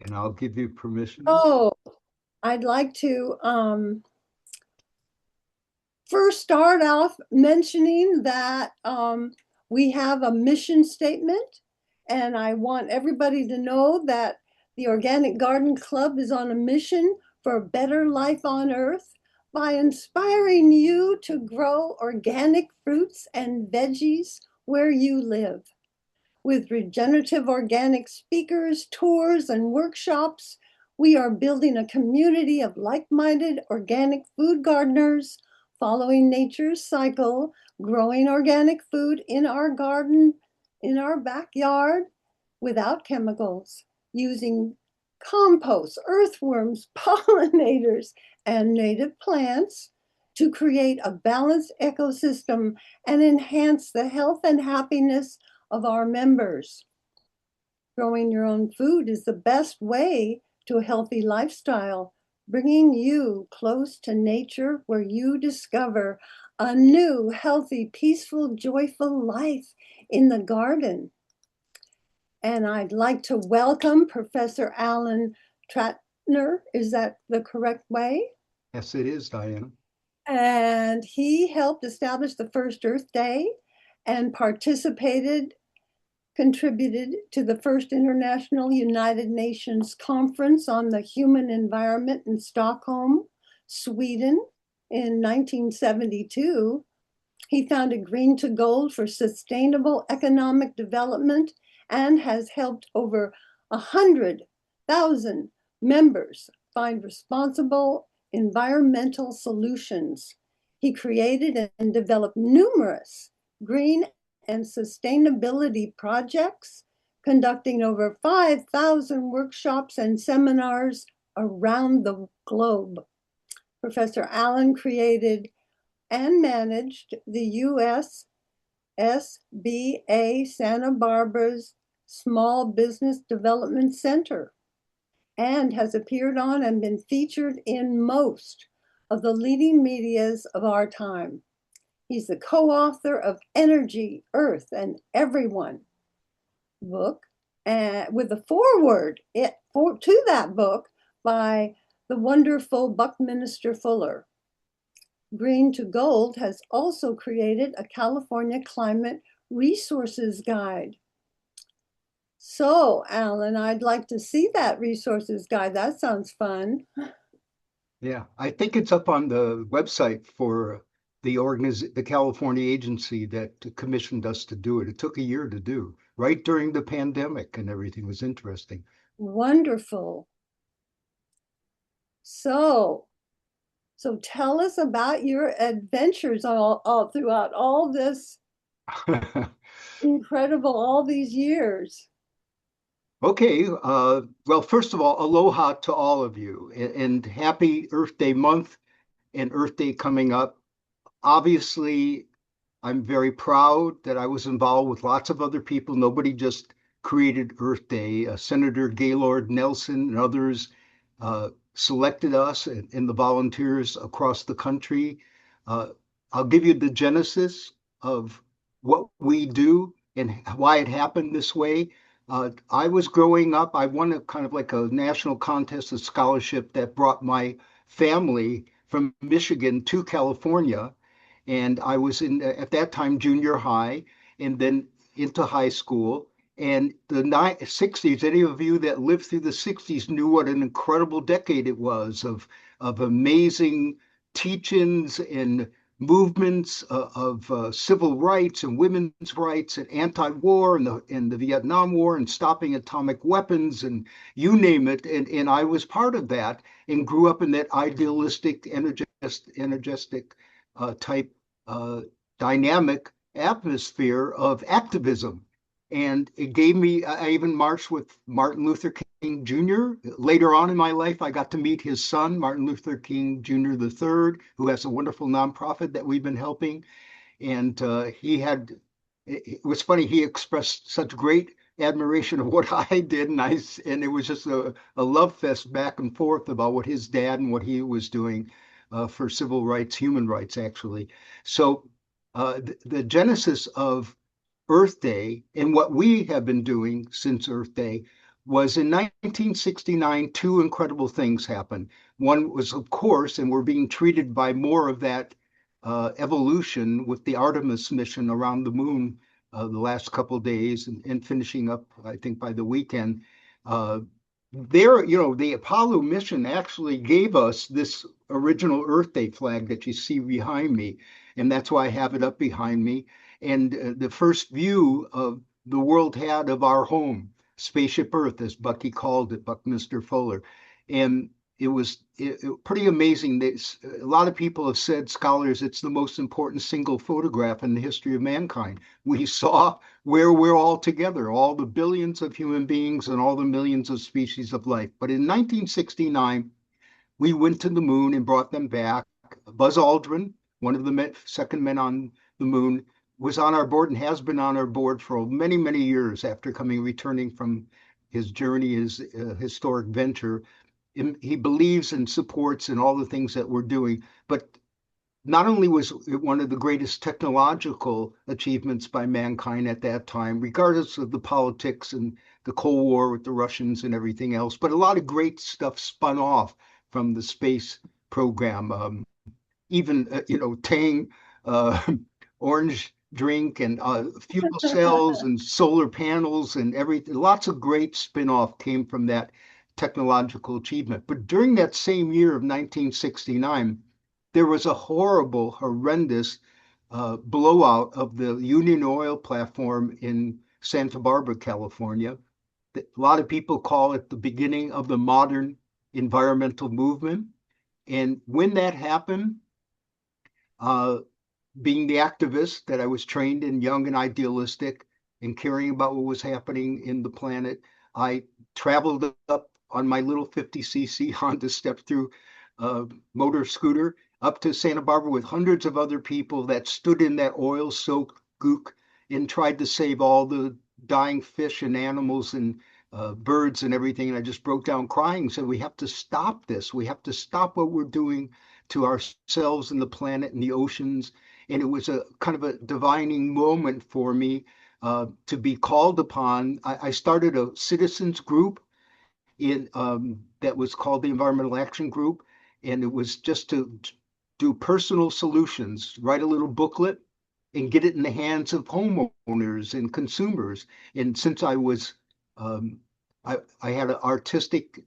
and I'll give you permission. Oh, I'd like to first start off mentioning that we have a mission statement, and I want everybody to know that the Organic Garden Club is on a mission for a better life on Earth by inspiring you to grow organic fruits and veggies where you live. With regenerative organic speakers, tours, and workshops, we are building a community of like-minded organic food gardeners, following nature's cycle, growing organic food in our garden, in our backyard, without chemicals, using compost, earthworms, pollinators, and native plants to create a balanced ecosystem and enhance the health and happiness of our members. Growing your own food is the best way to a healthy lifestyle, bringing you close to nature where you discover a new, healthy, peaceful, joyful life in the garden. And I'd like to welcome Professor Alan Tratner. Is that the correct way? Yes, it is, Diana. And he helped establish the first Earth Day and contributed to the first International United Nations Conference on the Human Environment in Stockholm, Sweden in 1972. He founded Green to Gold for sustainable economic development and has helped over 100,000 members find responsible environmental solutions. He created and developed numerous green and sustainability projects, conducting over 5,000 workshops and seminars around the globe. Professor Allen created and managed the U.S. SBA Santa Barbara's Small Business Development Center and has appeared on and been featured in most of the leading medias of our time. He's the co-author of Energy, Earth, and Everyone book, with a foreword to that book by the wonderful Buckminster Fuller. Green to Gold has also created a California Climate Resources Guide. So, Alan, I'd like to see that resources guide. That sounds fun. Yeah, I think it's up on the website for the California agency that commissioned us to do it. It took a year to do, right during the pandemic, and everything was interesting. Wonderful. So, so tell us about your adventures all throughout all this incredible, all these years. Okay, well, first of all, aloha to all of you, and happy Earth Day month and Earth Day coming up. Obviously, I'm very proud that I was involved with lots of other people. Nobody just created Earth Day. Senator Gaylord Nelson and others selected us and the volunteers across the country. Uh, I'll give you the genesis of what we do and why it happened this way. I was growing up, I won a kind of like a national contest, a scholarship that brought my family from Michigan to California. And I was in, at that time, junior high and then into high school. And the 60s, any of you that lived through the 60s knew what an incredible decade it was of amazing teachings and movements of civil rights and women's rights and anti-war and the Vietnam War and stopping atomic weapons and you name it. And I was part of that and grew up in that idealistic, energetic type dynamic atmosphere of activism. And it gave me, I even marched with Martin Luther King Jr. Later on in my life, I got to meet his son, Martin Luther King Jr. III, who has a wonderful nonprofit that we've been helping. And it was funny, he expressed such great admiration of what I did. And it was just a love fest back and forth about what his dad and what he was doing for civil rights, human rights, actually. So the genesis of Earth Day and what we have been doing since Earth Day was in 1969, two incredible things happened. One was, of course, and we're being treated by more of that evolution with the Artemis mission around the moon the last couple of days and finishing up, I think, by the weekend. Uh, the Apollo mission actually gave us this original Earth Day flag that you see behind me, and that's why I have it up behind me. And the first view of the world had of our home, Spaceship Earth, as Bucky called it, Buckminster Fuller. And pretty amazing. A lot of people have said, scholars, it's the most important single photograph in the history of mankind. We saw where we're all together, all the billions of human beings and all the millions of species of life. But in 1969, we went to the moon and brought them back. Buzz Aldrin, one of the second men on the moon, was on our board and has been on our board for many, many years after returning from his journey, his historic venture. He believes and supports in all the things that we're doing. But not only was it one of the greatest technological achievements by mankind at that time, regardless of the politics and the Cold War with the Russians and everything else, but a lot of great stuff spun off from the space program. Even Tang uh, orange drink and fuel cells and solar panels and everything. Lots of great spin-off came from that technological achievement. But during that same year of 1969, there was a horrible, horrendous blowout of the Union Oil platform in Santa Barbara, California. A lot of people call it the beginning of the modern environmental movement. And when that happened, uh, being the activist that I was trained in, young and idealistic, and caring about what was happening in the planet, I traveled up on my little 50cc Honda step through motor scooter up to Santa Barbara with hundreds of other people that stood in that oil soaked gook and tried to save all the dying fish and animals and birds and everything. And I just broke down crying and said, we have to stop this. We have to stop what we're doing to ourselves and the planet and the oceans. And it was a kind of a divining moment for me to be called upon. I started a citizens group in that was called the Environmental Action Group, and it was just to do personal solutions, write a little booklet, and get it in the hands of homeowners and consumers. And since um, I had an artistic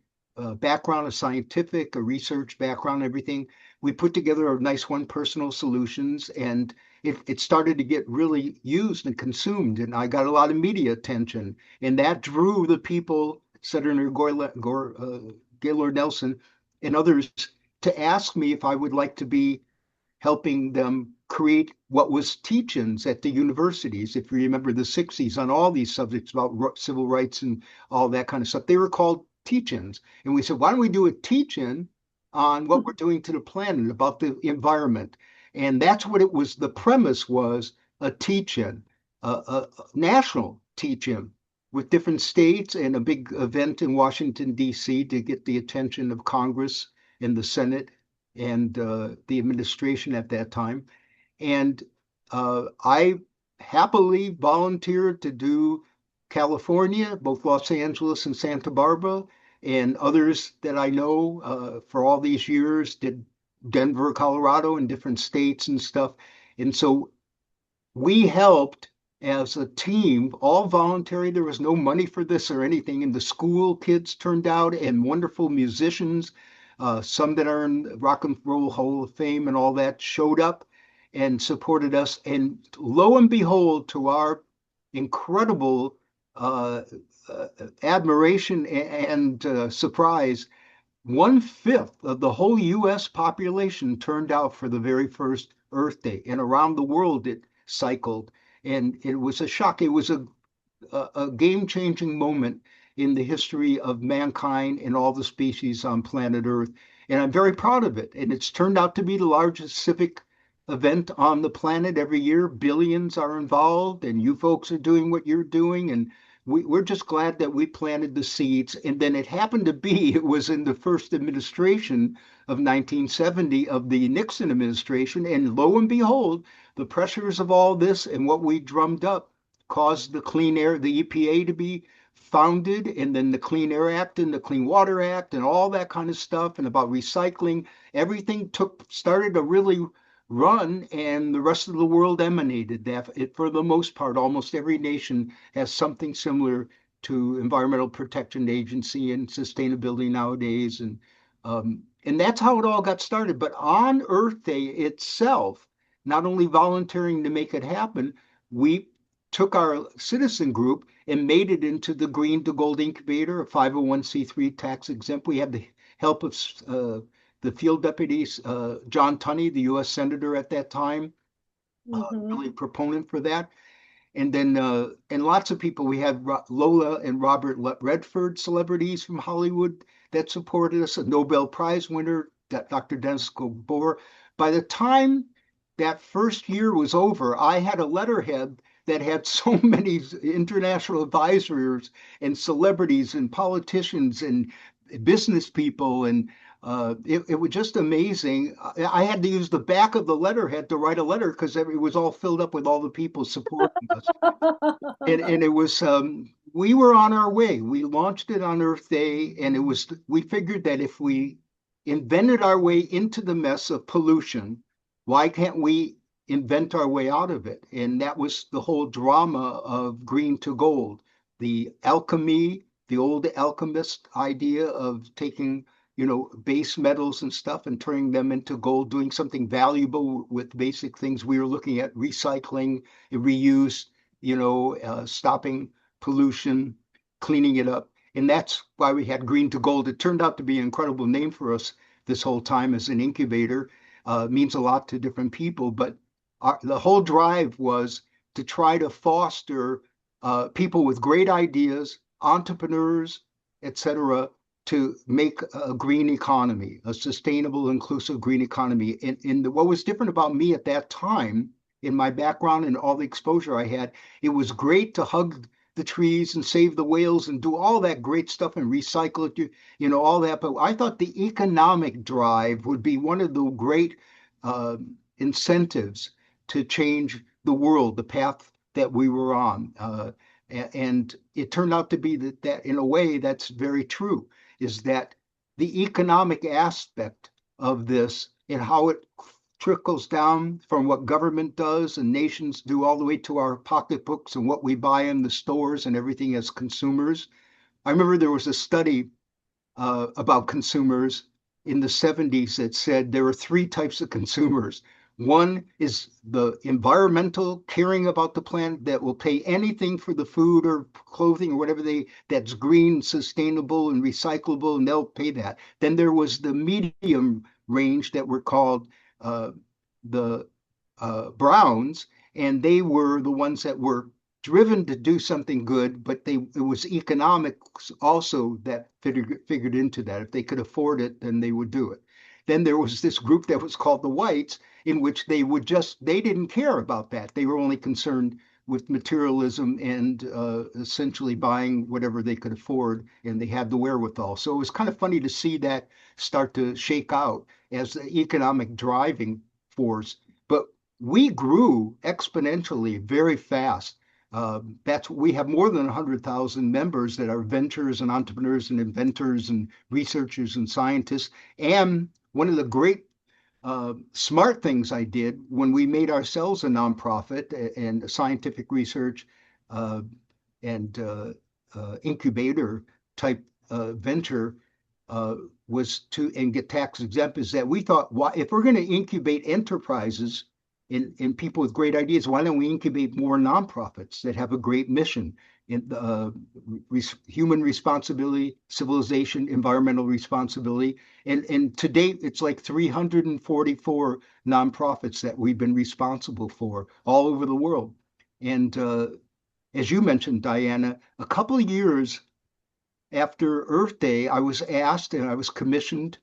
background, a scientific, a research background, everything. We put together a nice one, personal solutions, and it started to get really used and consumed. And I got a lot of media attention, and that drew the people, Senator Gaylord Nelson and others, to ask me if I would like to be helping them create what was teach-ins at the universities. If you remember the 60s on all these subjects about civil rights and all that kind of stuff, they were called teach-ins. And we said, why don't we do a teach-in on what we're doing to the planet about the environment? And that's what it was. The premise was a teach-in, a national teach-in with different states and a big event in Washington, D.C. to get the attention of Congress and the Senate and the administration at that time. And I happily volunteered to do California, both Los Angeles and Santa Barbara, and others that I know for all these years did Denver, Colorado, and different states and stuff. And so we helped as a team, all voluntary. There was no money for this or anything. And the school kids turned out and wonderful musicians, some that are in Rock and Roll Hall of Fame and all that, showed up and supported us. And lo and behold, to our incredible uh, admiration and surprise, 1/5 of the whole US population turned out for the very first Earth Day. And around the world, it cycled. And it was a shock. It was a game changing moment in the history of mankind and all the species on planet Earth. And I'm very proud of it. And it's turned out to be the largest civic event on the planet every year. Billions are involved, and you folks are doing what you're doing. And we're just glad that we planted the seeds. And then it happened to be, it was in the first administration of 1970 of the Nixon administration. And lo and behold, the pressures of all this and what we drummed up caused the clean air, the EPA to be founded, and then the Clean Air Act and the Clean Water Act and all that kind of stuff, and about recycling, everything started to really run, and the rest of the world emanated that. For the most part, almost every nation has something similar to Environmental Protection Agency and sustainability nowadays, and that's how it all got started. But on Earth Day itself, not only volunteering to make it happen, we took our citizen group and made it into the Green to Gold Incubator, a 501c3 tax exempt. We had the help of the field deputies, John Tunney, the U.S. Senator at that time, Mhm. really a proponent for that. And then, and lots of people. We had Lola and Robert Redford, celebrities from Hollywood that supported us, a Nobel Prize winner, Dr. Dennis Gabor. By the time that first year was over, I had a letterhead that had so many international advisors and celebrities and politicians and business people, and it was just amazing. I had to use the back of the letterhead to write a letter because it was all filled up with all the people supporting us. And it was we were on our way. We launched it on Earth Day, and it was we figured that if we invented our way into the mess of pollution, why can't we invent our way out of it? And that was the whole drama of green to gold, the alchemy, the old alchemist idea of taking, base metals and stuff and turning them into gold, doing something valuable with basic things. We were looking at recycling, reuse, stopping pollution, cleaning it up. And that's why we had Green to Gold. It turned out to be an incredible name for us this whole time as an incubator. Means a lot to different people, but the whole drive was to try to foster people with great ideas, entrepreneurs, etc., to make a green economy, a sustainable, inclusive green economy. And what was different about me at that time, in my background and all the exposure I had, it was great to hug the trees and save the whales and do all that great stuff and recycle it, all that. But I thought the economic drive would be one of the great uh, incentives to change the world, the path that we were on. And it turned out to be that in a way that's very true, is that the economic aspect of this and how it trickles down from what government does and nations do all the way to our pocketbooks and what we buy in the stores and everything as consumers. I remember there was a study about consumers in the 70s that said there are three types of consumers. One is the environmental, caring about the planet, that will pay anything for the food or clothing or whatever that's green, sustainable, and recyclable, and they'll pay that. Then there was the medium range that were called the Browns, and they were the ones that were driven to do something good, but it was economics also that figured into that. If they could afford it, then they would do it. Then there was this group that was called the whites, in which they didn't care about that. They were only concerned with materialism and essentially buying whatever they could afford, and they had the wherewithal. So it was kind of funny to see that start to shake out as the economic driving force. But we grew exponentially very fast. That's we have more than 100,000 members that are ventures and entrepreneurs and inventors and researchers and scientists. And one of the great smart things I did when we made ourselves a nonprofit and scientific research uh, and incubator type venture uh, was to and get tax exempt, is that we thought, why, if we're going to incubate enterprises in people with great ideas, why don't we incubate more nonprofits that have a great mission in human responsibility, civilization, environmental responsibility. And to date, it's like 344 nonprofits that we've been responsible for all over the world. And as you mentioned, Diana, a couple of years after Earth Day, I was asked and I was commissioned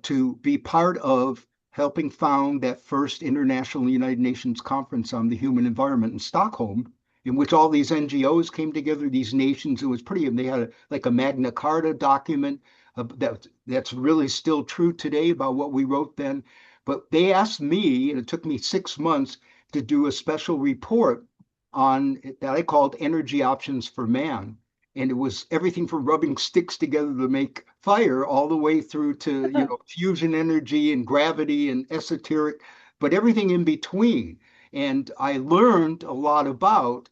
to be part of helping found that first International United Nations Conference on the Human Environment in Stockholm, in which all these NGOs came together, these nations. It was pretty, they had like a Magna Carta document that's really still true today about what we wrote then. But they asked me, and it took me 6 months to do a special report on that I called Energy Options for Man. and it was everything from rubbing sticks together to make fire all the way through to, fusion energy and gravity and esoteric, but everything in between. And I learned a lot about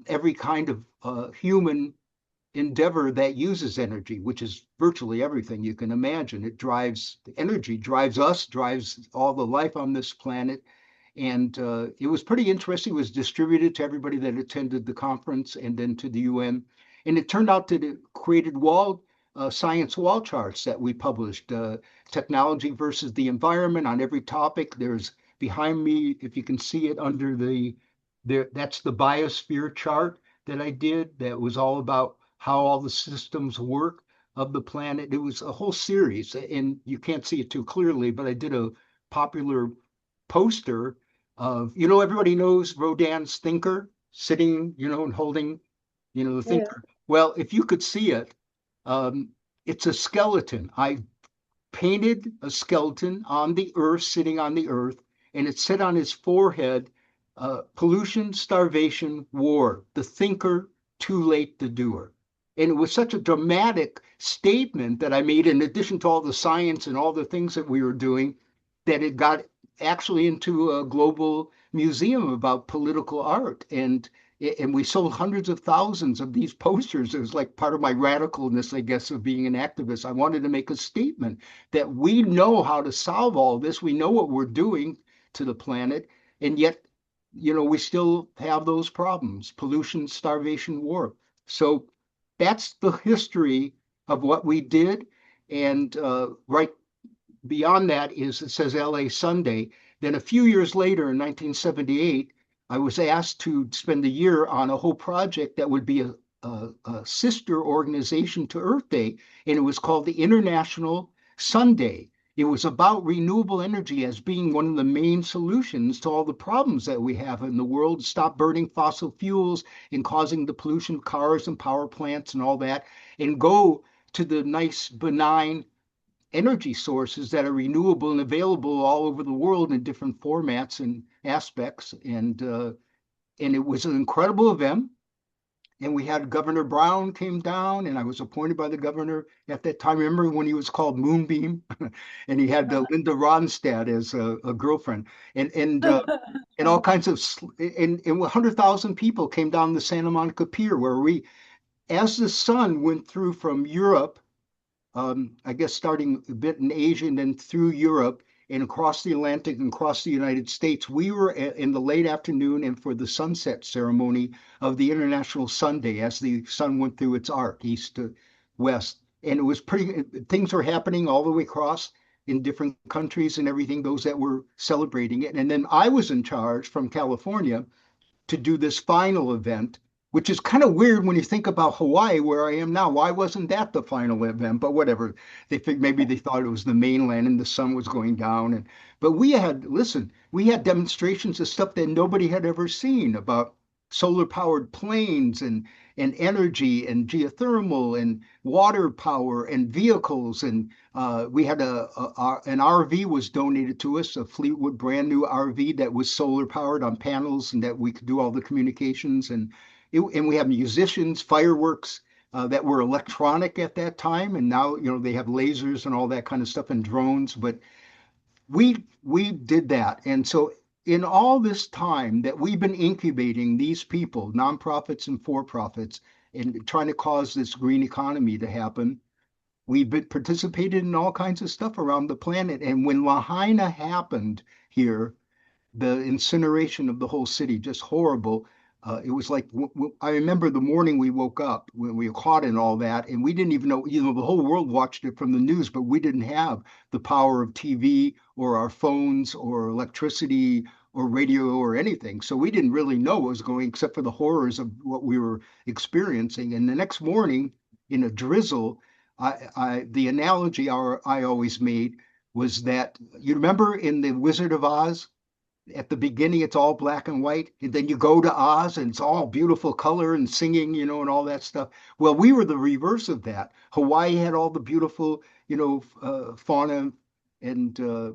every kind of human endeavor that uses energy, which is virtually everything you can imagine. It drives energy, drives us, drives all the life on this planet. And it was pretty interesting. It was distributed to everybody that attended the conference and then to the UN. And it turned out that it created science wall charts that we published, technology versus the environment on every topic. There's behind me, if you can see it under that's the biosphere chart that I did that was all about how all the systems work of the planet. It was a whole series, and you can't see it too clearly, but I did a popular poster of, everybody knows Rodin's Thinker sitting, and holding, the Yeah. thinker. Well, if you could see it, um, it's a skeleton. I painted a skeleton on the earth, sitting on the earth, and it said on his forehead, pollution, starvation, war, the thinker, too late the doer. And it was such a dramatic statement that I made, in addition to all the science and all the things that we were doing, that it got actually into a global museum about political art. And we sold hundreds of thousands of these posters. It was like part of my radicalness, I guess, of being an activist. I wanted to make a statement that we know how to solve all this. We know what we're doing to the planet, and yet, we still have those problems: pollution, starvation, war. So that's the history of what we did. And right beyond that is, it says LA Sunday. Then a few years later, in 1978, I was asked to spend a year on a whole project that would be a sister organization to Earth Day, and it was called the International Sunday. It was about renewable energy as being one of the main solutions to all the problems that we have in the world. Stop burning fossil fuels and causing the pollution of cars and power plants and all that, and go to the nice, benign energy sources that are renewable and available all over the world in different formats and aspects. And it was an incredible event. And we had Governor Brown came down, and I was appointed by the governor at that time. Remember when he was called Moonbeam, and he had Linda Ronstadt as a girlfriend, and all kinds of, and 100,000 people came down the Santa Monica Pier, where as the sun went through from Europe, I guess starting a bit in Asia and then through Europe and across the Atlantic and across the United States. We were in the late afternoon and for the sunset ceremony of the International Sunday as the sun went through its arc, east to west. And it was things were happening all the way across in different countries and everything, those that were celebrating it. And then I was in charge from California to do this final event, which is kind of weird when you think about Hawaii, where I am now. Why wasn't that the final event? But whatever. They think maybe they thought it was the mainland and the sun was going down. But we had demonstrations of stuff that nobody had ever seen about solar powered planes and energy and geothermal and water power and vehicles. And we had an RV was donated to us, a Fleetwood brand new RV that was solar powered on panels and that we could do all the communications. And we have musicians, fireworks that were electronic at that time. And now, they have lasers and all that kind of stuff and drones. But we did that. And so in all this time that we've been incubating these people, nonprofits and for-profits, and trying to cause this green economy to happen, we've been participated in all kinds of stuff around the planet. And when Lahaina happened here, the incineration of the whole city, just horrible. It was like I remember the morning we woke up when we were caught in all that, and we didn't even know. The whole world watched it from the news, but we didn't have the power of TV or our phones or electricity or radio or anything. So we didn't really know what was going, except for the horrors of what we were experiencing. And the next morning, in a drizzle, the analogy I always made was that, you remember in the Wizard of Oz, at the beginning it's all black and white, and then you go to Oz and it's all beautiful color and singing, and all that stuff. Well, we were the reverse of that. Hawaii had all the beautiful, fauna and uh,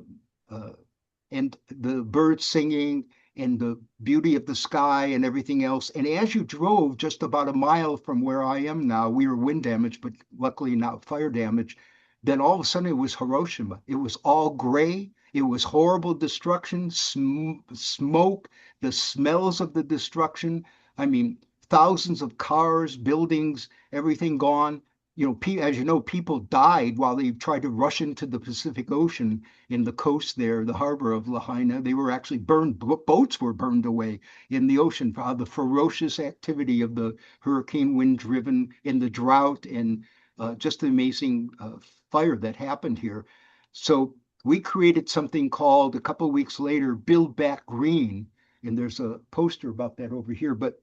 and the birds singing, and the beauty of the sky and everything else. And as you drove just about a mile from where I am now, we were wind damaged, but luckily not fire damage. Then all of a sudden it was Hiroshima. It was all gray. It was horrible destruction, smoke, the smells of the destruction. I mean, thousands of cars, buildings, everything gone. As you know, people died while they tried to rush into the Pacific Ocean in the coast there, the harbor of Lahaina. They were actually burned, boats were burned away in the ocean for the ferocious activity of the hurricane wind driven in the drought and just the amazing fire that happened here. So we created something called a couple of weeks later, Build Back Green. And there's a poster about that over here. But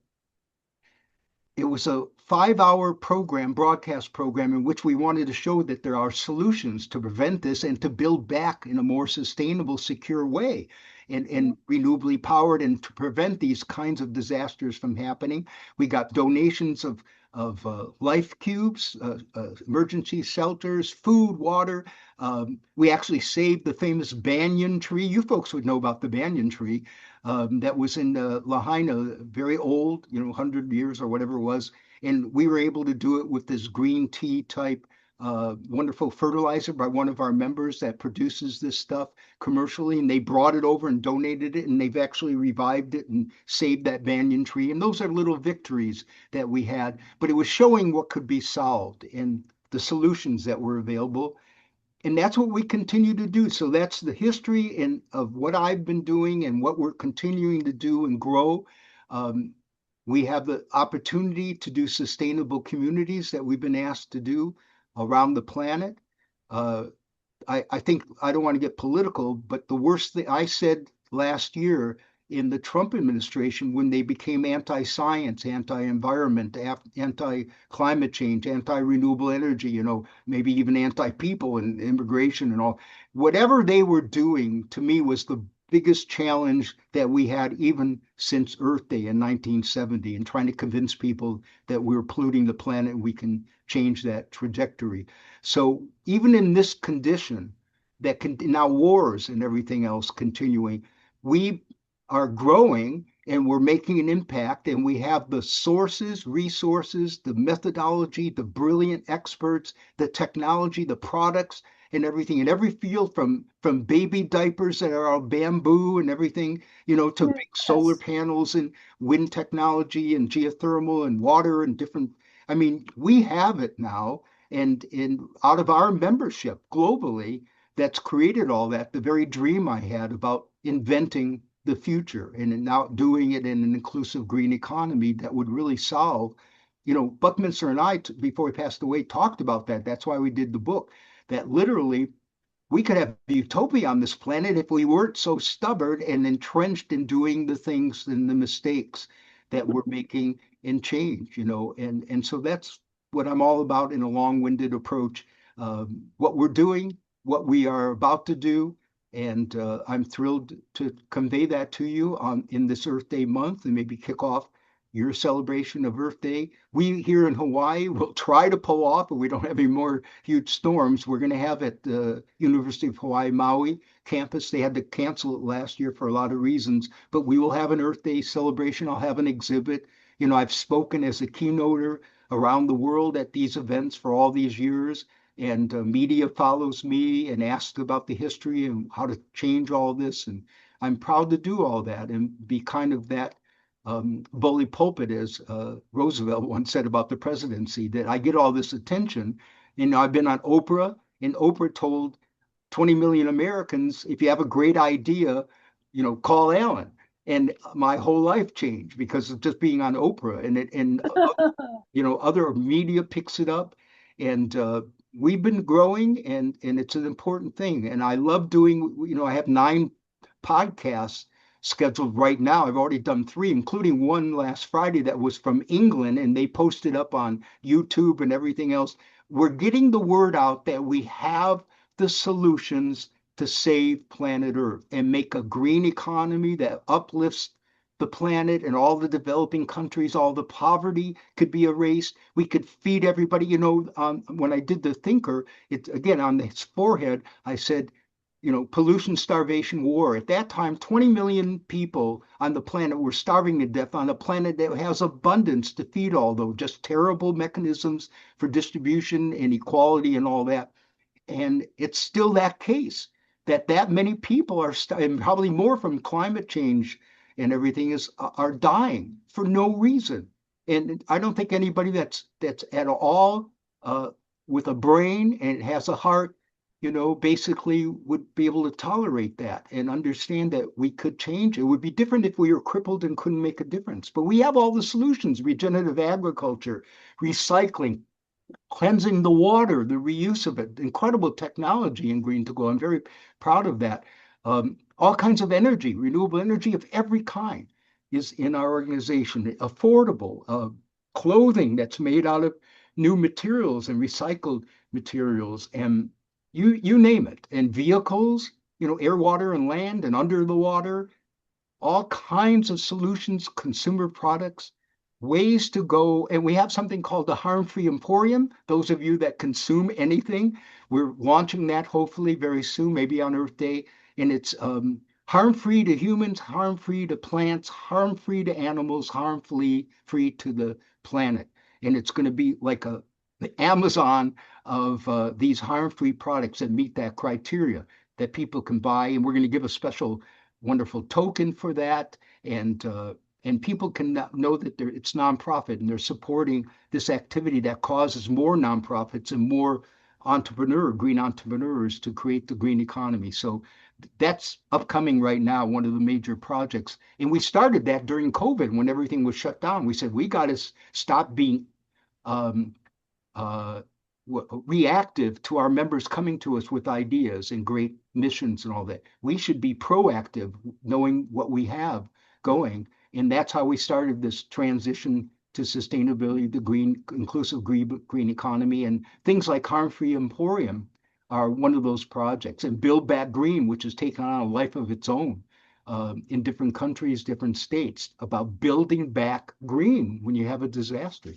it was a 5 hour program, broadcast program, in which we wanted to show that there are solutions to prevent this and to build back in a more sustainable, secure way and renewably powered and to prevent these kinds of disasters from happening. We got donations of life cubes, emergency shelters, food, water. We actually saved the famous banyan tree. You folks would know about the banyan tree that was in Lahaina, very old, 100 years or whatever it was. And we were able to do it with this green tea type wonderful fertilizer by one of our members that produces this stuff commercially. And they brought it over and donated it, and they've actually revived it and saved that banyan tree. And those are little victories that we had, but it was showing what could be solved and the solutions that were available. And that's what we continue to do. So that's the history of what I've been doing and what we're continuing to do and grow. Um, we have the opportunity to do sustainable communities that we've been asked to do around the planet. Uh, I think I don't want to get political, but the worst thing I said last year in the Trump administration when they became anti-science, anti-environment, anti-climate change, anti-renewable energy, maybe even anti-people and immigration and all, whatever they were doing to me was the biggest challenge that we had even since Earth Day in 1970 and trying to convince people that we were polluting the planet and we can change that trajectory. So even in this condition, that can now wars and everything else continuing, we are growing and we're making an impact and we have the sources, resources, the methodology, the brilliant experts, the technology, the products and everything in every field from baby diapers that are all bamboo and everything, to big solar Yes. panels and wind technology and geothermal and water and different. I mean, we have it now and out of our membership globally that's created all that, the very dream I had about inventing the future and now doing it in an inclusive green economy that would really solve. Buckminster and I, before he passed away, talked about that. That's why we did the book, that literally we could have utopia on this planet if we weren't so stubborn and entrenched in doing the things and the mistakes that we're making and change, and so that's what I'm all about in a long-winded approach. What we're doing, what we are about to do, and I'm thrilled to convey that to you on in this Earth Day month and maybe kick off your celebration of Earth Day. We here in Hawaii will try to pull off, but we don't have any more huge storms. We're going to have at the University of Hawaii Maui campus. They had to cancel it last year for a lot of reasons, but we will have an Earth Day celebration. I'll have an exhibit. I've spoken as a keynoter around the world at these events for all these years, and media follows me and asks about the history and how to change all this. And I'm proud to do all that and be kind of that bully pulpit, as Roosevelt once said about the presidency, that I get all this attention. I've been on Oprah, and Oprah told 20 million Americans, if you have a great idea, call Alan. And my whole life changed because of just being on Oprah, and other media picks it up, and we've been growing, and it's an important thing. And I love doing. I have 9 podcasts scheduled right now. I've already done 3, including one last Friday that was from England, and they posted up on YouTube and everything else. We're getting the word out that we have the solutions to save planet Earth and make a green economy that uplifts the planet and all the developing countries. All the poverty could be erased. We could feed everybody. When I did the thinker, it again on his forehead, I said, pollution, starvation, war. At that time, 20 million people on the planet were starving to death on a planet that has abundance to feed all, though just terrible mechanisms for distribution and equality and all that. And it's still that case that many people are, and probably more from climate change and everything are dying for no reason. And I don't think anybody that's at all uh, with a brain and has a heart, basically would be able to tolerate that and understand that we could change. It would be different if we were crippled and couldn't make a difference. But we have all the solutions: regenerative agriculture, recycling, cleansing the water, the reuse of it, incredible technology in green to go. I'm very proud of that. All kinds of energy, renewable energy of every kind is in our organization. Affordable clothing that's made out of new materials and recycled materials, and you name it. And vehicles, air, water, and land, and under the water, all kinds of solutions, consumer products, ways to go. And we have something called the Harm-Free Emporium. Those of you that consume anything, we're launching that hopefully very soon, maybe on Earth Day. And it's harm-free to humans, harm-free to plants, harm-free to animals, harm-free to the planet. And it's going to be like the Amazon of these harm-free products that meet that criteria that people can buy. And we're going to give a special wonderful token for that, and people can know that it's nonprofit and they're supporting this activity that causes more nonprofits and more green entrepreneurs to create the green economy. So that's upcoming right now, one of the major projects. And we started that during COVID when everything was shut down. We said we got to stop being um, uh, reactive to our members coming to us with ideas and great missions and all that. We should be proactive, knowing what we have going. And that's how we started this transition to sustainability, the green, inclusive green economy, and things like Harm-Free Emporium are one of those projects. And Build Back Green, which has taken on a life of its own in different countries, different states, about building back green when you have a disaster.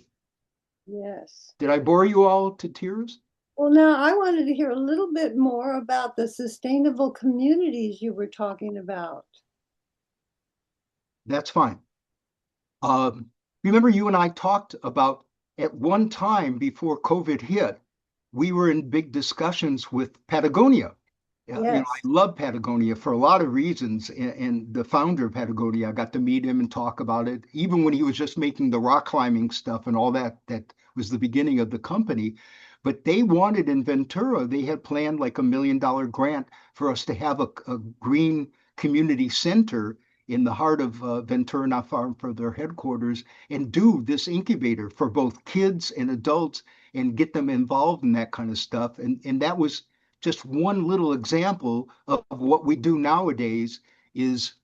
Yes. Did I bore you all to tears? Well, now I wanted to hear a little bit more about the sustainable communities you were talking about. That's fine. Um, Remember, you and I talked about at one time before COVID hit, we were in big discussions with Patagonia. I Yes. love Patagonia for a lot of reasons. And the founder of Patagonia, I got to meet him and talk about it, even when he was just making the rock climbing stuff and all that. That was the beginning of the company. But they wanted in Ventura, they had planned like $1 million grant for us to have a green community center in the heart of Ventura, not far from their headquarters, and do this incubator for both kids and adults and get them involved in that kind of stuff. And that was just one little example of what we do nowadays is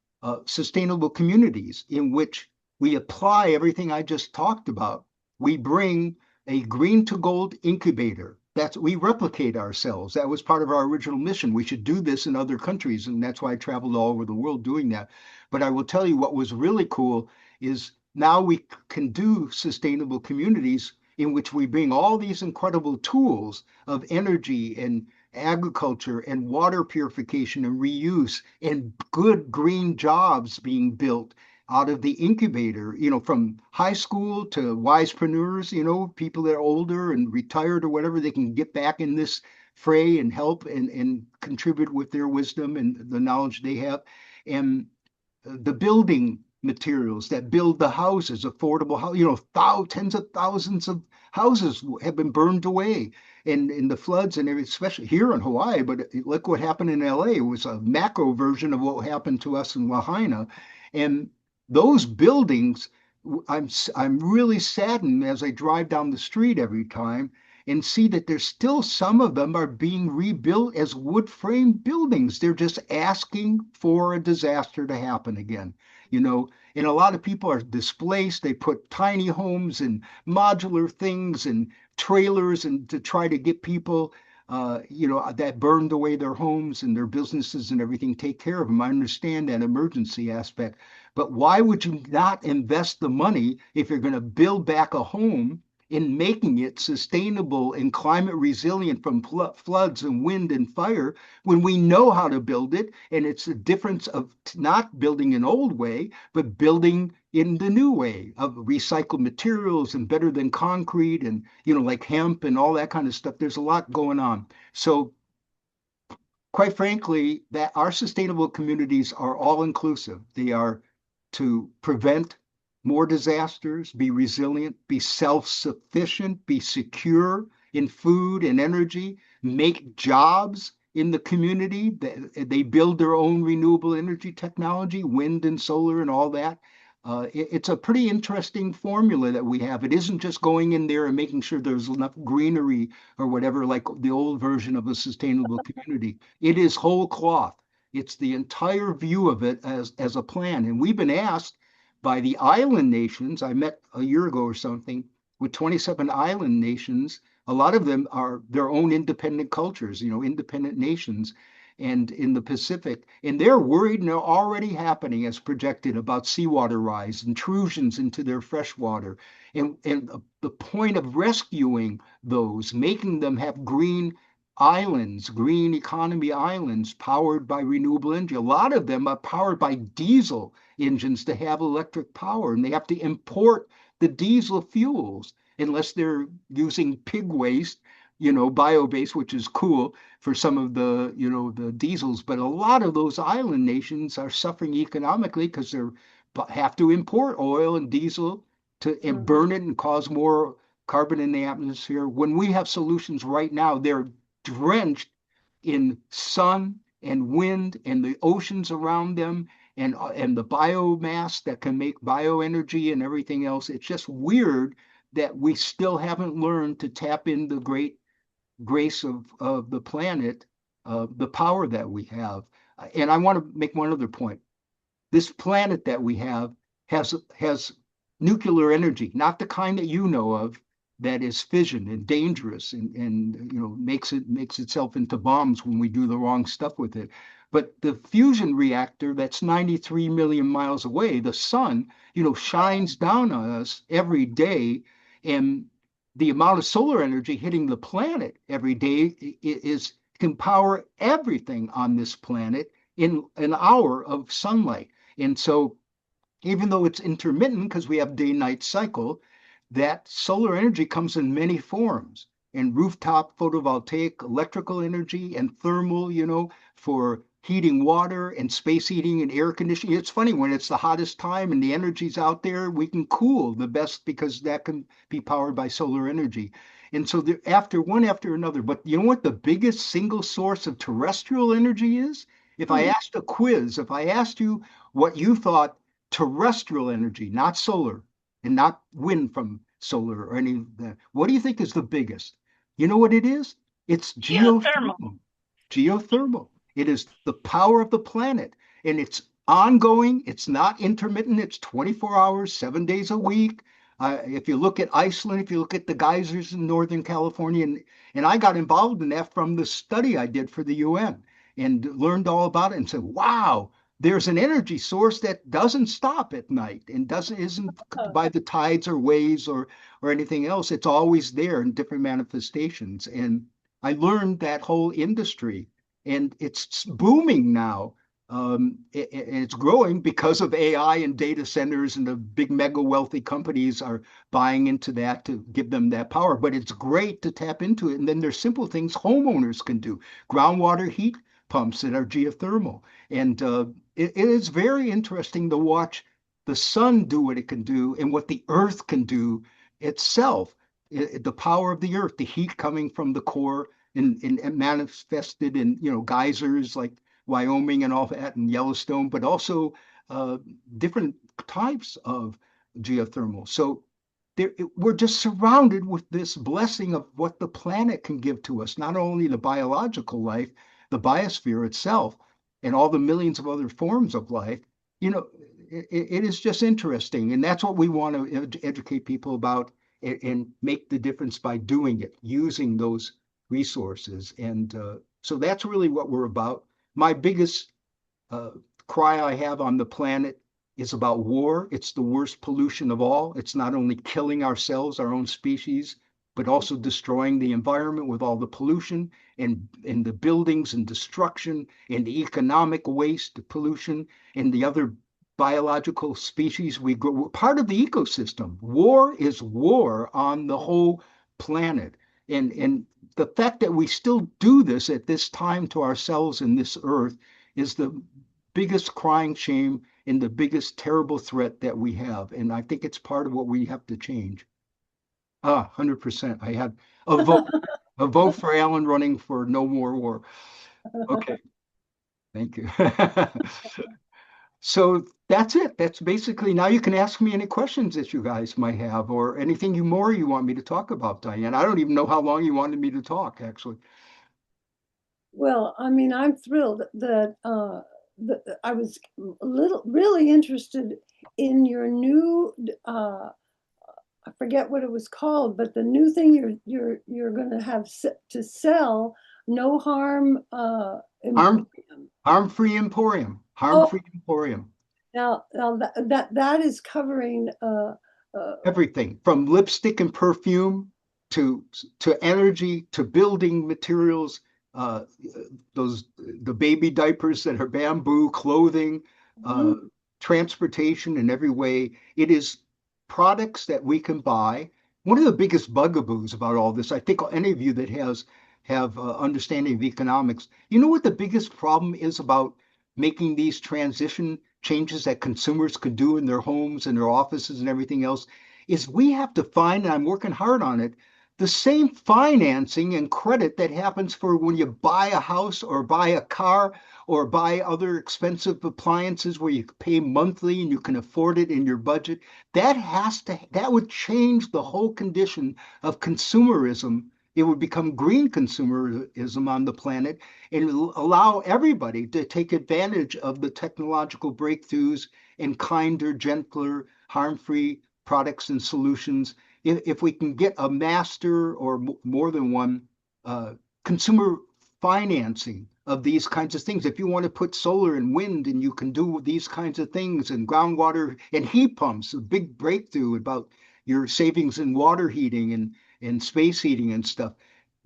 sustainable communities in which we apply everything I just talked about. We bring a green to gold incubator. We replicate ourselves. That was part of our original mission. We should do this in other countries, and that's why I traveled all over the world doing that. But I will tell you what was really cool is now we can do sustainable communities in which we bring all these incredible tools of energy and agriculture and water purification and reuse and good green jobs being built out of the incubator, from high school to wisepreneurs, people that are older and retired or whatever, they can get back in this fray and help and contribute with their wisdom and the knowledge they have. And the building materials that build the houses, affordable house, tens of thousands of houses have been burned away in the floods, and especially here in Hawaii. But look what happened in LA. It was a macro version of what happened to us in Lahaina. And those buildings, I'm really saddened as I drive down the street every time and see that there's still some of them are being rebuilt as wood frame buildings. They're just asking for a disaster to happen again, and a lot of people are displaced. They put tiny homes and modular things and trailers and to try to get people that burned away their homes and their businesses and everything, take care of them. I understand that emergency aspect, but why would you not invest the money if you're going to build back a home in making it sustainable and climate resilient from floods and wind and fire when we know how to build it. And it's a difference of not building an old way, but building in the new way of recycled materials and better than concrete and, like hemp and all that kind of stuff. There's a lot going on. So quite frankly, that our sustainable communities are all inclusive. They are to prevent more disasters, be resilient, be self-sufficient, be secure in food and energy, make jobs in the community. They build their own renewable energy technology, wind and solar and all that. It's a pretty interesting formula that we have. It isn't just going in there and making sure there's enough greenery or whatever, like the old version of a sustainable community. It is whole cloth. It's the entire view of it as a plan. And we've been asked by the island nations. I met a year ago or something with 27 island nations. A lot of them are their own independent cultures, independent nations and in the Pacific. And they're worried and they're already happening as projected about seawater rise, intrusions into their freshwater. And the point of rescuing those, making them have green islands, green economy islands powered by renewable energy. A lot of them are powered by diesel engines to have electric power, and they have to import the diesel fuels unless they're using pig waste, bio-based, which is cool for some of the diesels. But a lot of those island nations are suffering economically because they have to import oil and diesel to and Mhm. burn it and cause more carbon in the atmosphere. When we have solutions right now, they're drenched in sun and wind and the oceans around them and the biomass that can make bioenergy and everything else. It's just weird that we still haven't learned to tap in the great grace of the planet, the power that we have. And I want to make one other point. This planet that we have has nuclear energy, not the kind that you know of that is fission and dangerous and makes itself into bombs when we do the wrong stuff with it. But the fusion reactor that's 93 million miles away, the sun, shines down on us every day, and the amount of solar energy hitting the planet every day is can power everything on this planet in an hour of sunlight. And so even though it's intermittent because we have day-night cycle, that solar energy comes in many forms. And rooftop photovoltaic electrical energy and thermal, for heating water and space heating and air conditioning. It's funny when it's the hottest time and the energy's out there, we can cool the best because that can be powered by solar energy. And so after one after another. But you know what the biggest single source of terrestrial energy is? Hmm. If I asked you what you thought terrestrial energy, not solar and not wind from solar or any of that. What do you think is the biggest? You know what it is? It's Geothermal. geothermal. Geothermal. It is the power of the planet, and it's ongoing. It's not intermittent. It's 24 hours, 7 days a week. If you look at Iceland, if you look at the geysers in Northern California, and I got involved in that from the study I did for the UN and learned all about it and said, wow, there's an energy source that doesn't stop at night and doesn't isn't by the tides or waves or anything else. It's always there in different manifestations. And I learned that whole industry, and it's booming now. And it's growing because of AI and data centers, and the big mega wealthy companies are buying into that to give them that power. But it's great to tap into it. And then there's simple things homeowners can do: groundwater heat pumps that are geothermal. And it is very interesting to watch the sun do what it can do and what the earth can do itself. The power of the earth, the heat coming from the core and manifested in geysers like Wyoming and all that and Yellowstone, but also uh, different types of geothermal. So we're just surrounded with this blessing of what the planet can give to us, not only the biological life, the biosphere itself, and all the millions of other forms of life. You know, it is just interesting. And that's what we want to educate people about and make the difference by doing it, using those resources. And so that's really what we're about. My biggest uh, cry I have on the planet is about war. It's the worst pollution of all. It's not only killing ourselves, our own species, but also destroying the environment with all the pollution and the buildings and destruction and the economic waste, the pollution, and the other biological species we grow. We're part of the ecosystem. War is war on the whole planet. And the fact that we still do this at this time to ourselves and this earth is the biggest crying shame and the biggest terrible threat that we have. And I think it's part of what we have to change. 100%. I had a vote, a vote for Alan running for no more war. Okay, thank you. So that's it. That's basically, now you can ask me any questions that you guys might have or anything more you want me to talk about, Diane. I don't even know how long you wanted me to talk, actually. Well, I mean, I'm thrilled that I was really interested in your new I forget what it was called, but the new thing you're going to have to sell, no harm Harm, emporium. harm-free emporium, Oh, harm-free emporium. now that is covering uh, Everything from lipstick and perfume to energy to building materials, uh, those the baby diapers that are bamboo, clothing, uh, mhm, transportation in every way. It is products that we can buy. One of the biggest bugaboos about all this, I think any of you that have understanding of economics, you know what the biggest problem is about making these transition changes that consumers could do in their homes and their offices and everything else is we have to find, and I'm working hard on it, the same financing and credit that happens for when you buy a house or buy a car or buy other expensive appliances where you pay monthly and you can afford it in your budget. That would change the whole condition of consumerism. It would become green consumerism on the planet and allow everybody to take advantage of the technological breakthroughs and kinder, gentler, harm-free products and solutions. If we can get a master or more than one uh, consumer financing of these kinds of things, if you want to put solar and wind and you can do these kinds of things and groundwater and heat pumps, a big breakthrough about your savings in water heating and space heating and stuff.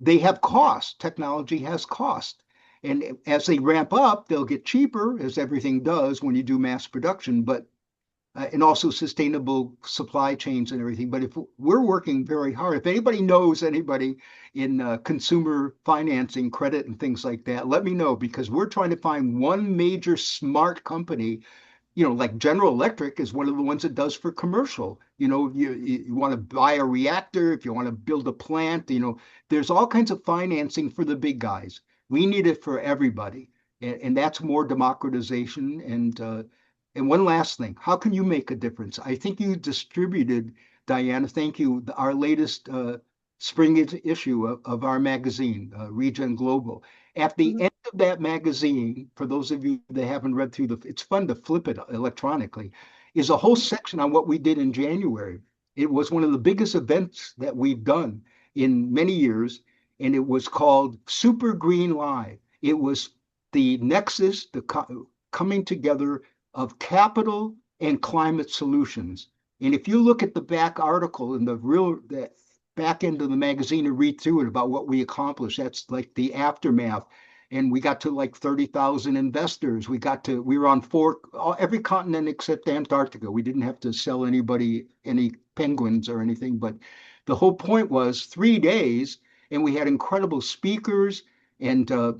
They have cost. Technology has cost. And as they ramp up, they'll get cheaper, as everything does when you do mass production. But and also sustainable supply chains and everything. But if we're working very hard, if anybody knows anybody in consumer financing, credit, and things like that, let me know because we're trying to find one major smart company. Like General Electric is one of the ones that does for commercial. You want to buy a reactor, if you want to build a plant, there's all kinds of financing for the big guys. We need it for everybody. And that's more democratization. And one last thing, how can you make a difference? I think you distributed, Diana, thank you, our latest spring issue of our magazine, Regen Global. At the mhm, end of that magazine, for those of you that haven't read through it's fun to flip it electronically, is a whole section on what we did in January. It was one of the biggest events that we've done in many years, and it was called Super Green Live. It was the nexus, coming together of capital and climate solutions. And if you look at the back article in the back end of the magazine and read through it about what we accomplished, that's like the aftermath. And we got to like 30,000 investors. We were on every continent except Antarctica. We didn't have to sell anybody any penguins or anything, but the whole point was 3 days, and we had incredible speakers, and uh,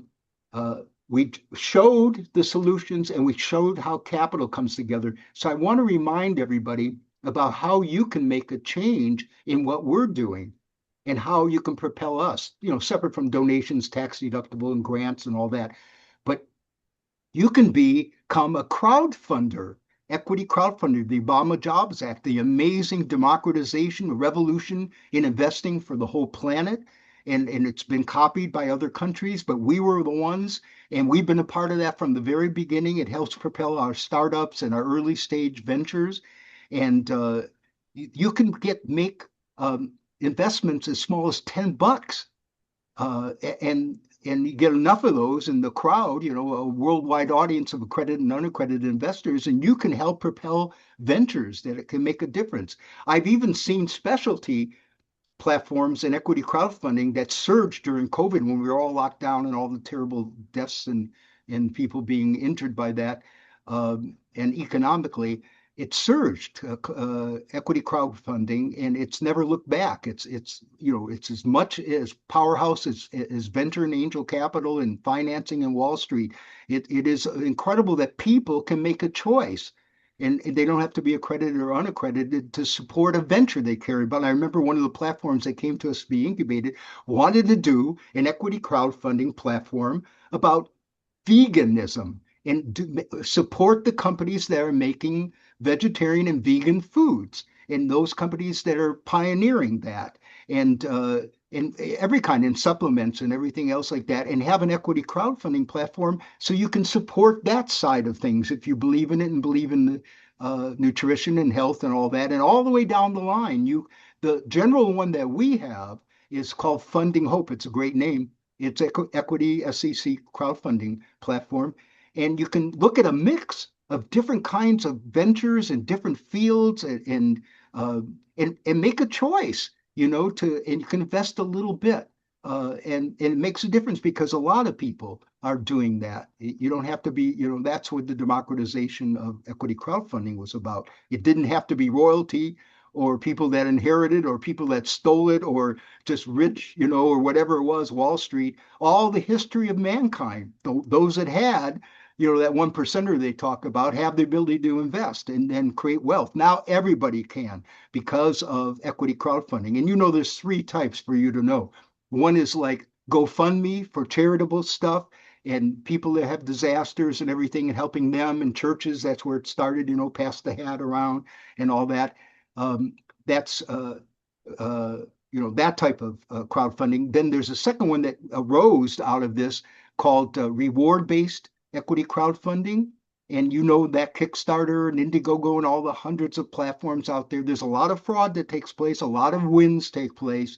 we showed the solutions and we showed how capital comes together. So I want to remind everybody about how you can make a change in what we're doing and how you can propel us, separate from donations, tax deductible, and grants and all that. But you can become a crowdfunder, equity crowdfunder, the Obama Jobs Act, the amazing democratization, revolution in investing for the whole planet. And it's been copied by other countries, but we were the ones, and we've been a part of that from the very beginning. It helps propel our startups and our early stage ventures. And you can make investments as small as $10. And and you get enough of those in the crowd, a worldwide audience of accredited and unaccredited investors, and you can help propel ventures that it can make a difference. I've even seen specialty platforms and equity crowdfunding that surged during COVID when we were all locked down and all the terrible deaths and people being injured by that. And economically, it surged equity crowdfunding, and it's never looked back. It's as much as powerhouse as venture and angel capital and financing in Wall Street. It is incredible that people can make a choice and they don't have to be accredited or unaccredited to support a venture they care about. I remember one of the platforms that came to us to be incubated wanted to do an equity crowdfunding platform about veganism and support the companies that are making vegetarian and vegan foods and those companies that are pioneering that and every kind in supplements and everything else like that, and have an equity crowdfunding platform so you can support that side of things if you believe in it and believe in the nutrition and health and all that, and all the way down the line. The general one that we have is called Funding Hope. It's a great name. It's equity SEC crowdfunding platform. And you can look at a mix of different kinds of ventures and different fields uh, and make a choice, and you can invest a little bit. And it makes a difference because a lot of people are doing that. You don't have to be, that's what the democratization of equity crowdfunding was about. It didn't have to be royalty or people that inherited or people that stole it or just rich, or whatever it was, Wall Street. All the history of mankind, those that had, that 1%er they talk about, have the ability to invest and then create wealth. Now everybody can because of equity crowdfunding. And there's three types for you to know. One is like GoFundMe for charitable stuff and people that have disasters and everything and helping them and churches. That's where it started, pass the hat around and all that. Um, that's uh, that type of crowdfunding. Then there's a second one that arose out of this called reward-based equity crowdfunding. And that Kickstarter and Indiegogo and all the hundreds of platforms out there, there's a lot of fraud that takes place, a lot of wins take place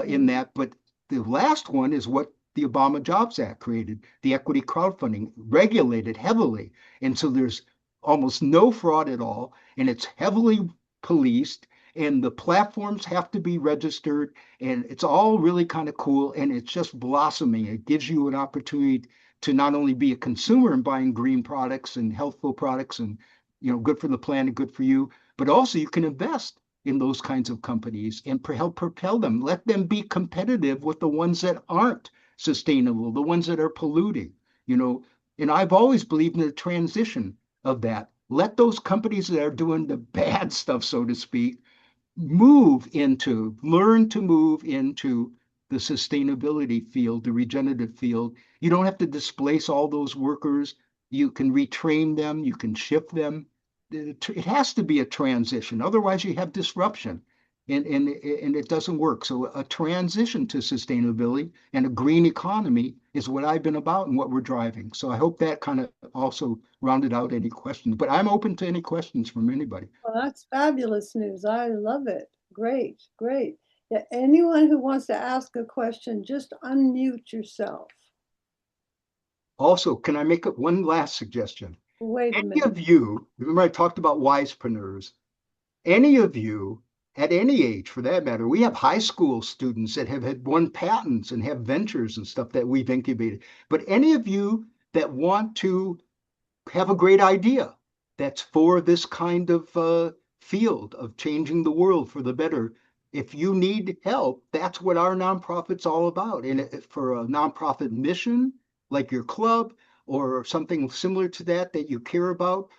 in that. But the last one is what the Obama Jobs Act created, the equity crowdfunding, regulated heavily. And so there's almost no fraud at all, and it's heavily policed, and the platforms have to be registered, and it's all really kind of cool, and it's just blossoming. It gives you an opportunity to not only be a consumer and buying green products and healthful products and good for the planet, good for you, but also you can invest in those kinds of companies and help propel them. Let them be competitive with the ones that aren't sustainable, the ones that are polluting, you know. And I've always believed in the transition of that. Let those companies that are doing the bad stuff, so to speak, learn to move into the sustainability field, the regenerative field. You don't have to displace all those workers. You can retrain them, you can shift them. It has to be a transition. Otherwise, you have disruption and it doesn't work. So a transition to sustainability and a green economy is what I've been about and what we're driving. So I hope that kind of also rounded out any questions, but I'm open to any questions from anybody. Well, that's fabulous news. I love it. Great, great. Yeah, anyone who wants to ask a question, just unmute yourself. Also, can I make one last suggestion? Wait a Any minute. of you, remember I talked about wisepreneurs, any of you at any age for that matter, we have high school students that have had won patents and have ventures and stuff that we've incubated. But any of you that want to have a great idea that's for this kind of field of changing the world for the better. If you need help, that's what our nonprofit's all about. And for a nonprofit mission, like your club or something similar to that that you care about,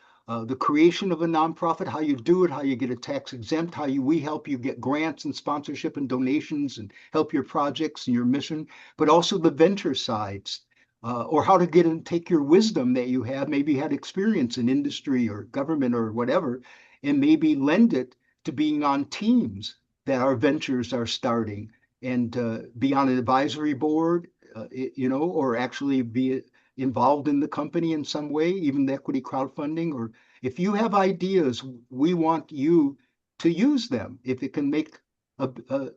the creation of a nonprofit, how you do it, how you get it tax exempt, we help you get grants and sponsorship and donations and help your projects and your mission, but also the venture sides, or how to get and take your wisdom that you have, maybe you had experience in industry or government or whatever, and maybe lend it to being on teams that our ventures are starting and be on an advisory board, or actually be involved in the company in some way, even the equity crowdfunding. Or if you have ideas, we want you to use them. If it can make the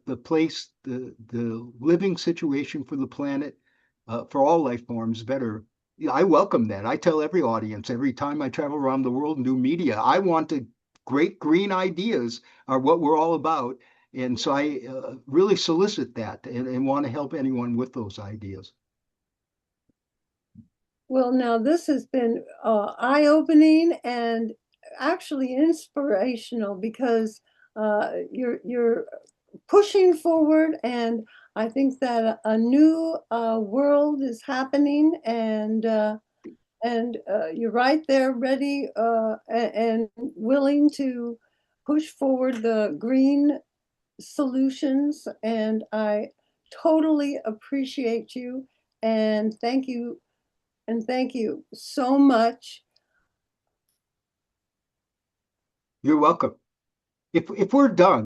living situation for the planet for all life forms better. Yeah, I welcome that. I tell every audience every time I travel around the world and do media, I want to great green ideas are what we're all about. And so I really solicit that and want to help anyone with those ideas. Well, now this has been eye-opening and actually inspirational because you're pushing forward, and I think that a new world is happening, and you're right there, ready and willing to push forward the green solutions. And I totally appreciate you, and thank you so much. You're welcome. If we're done,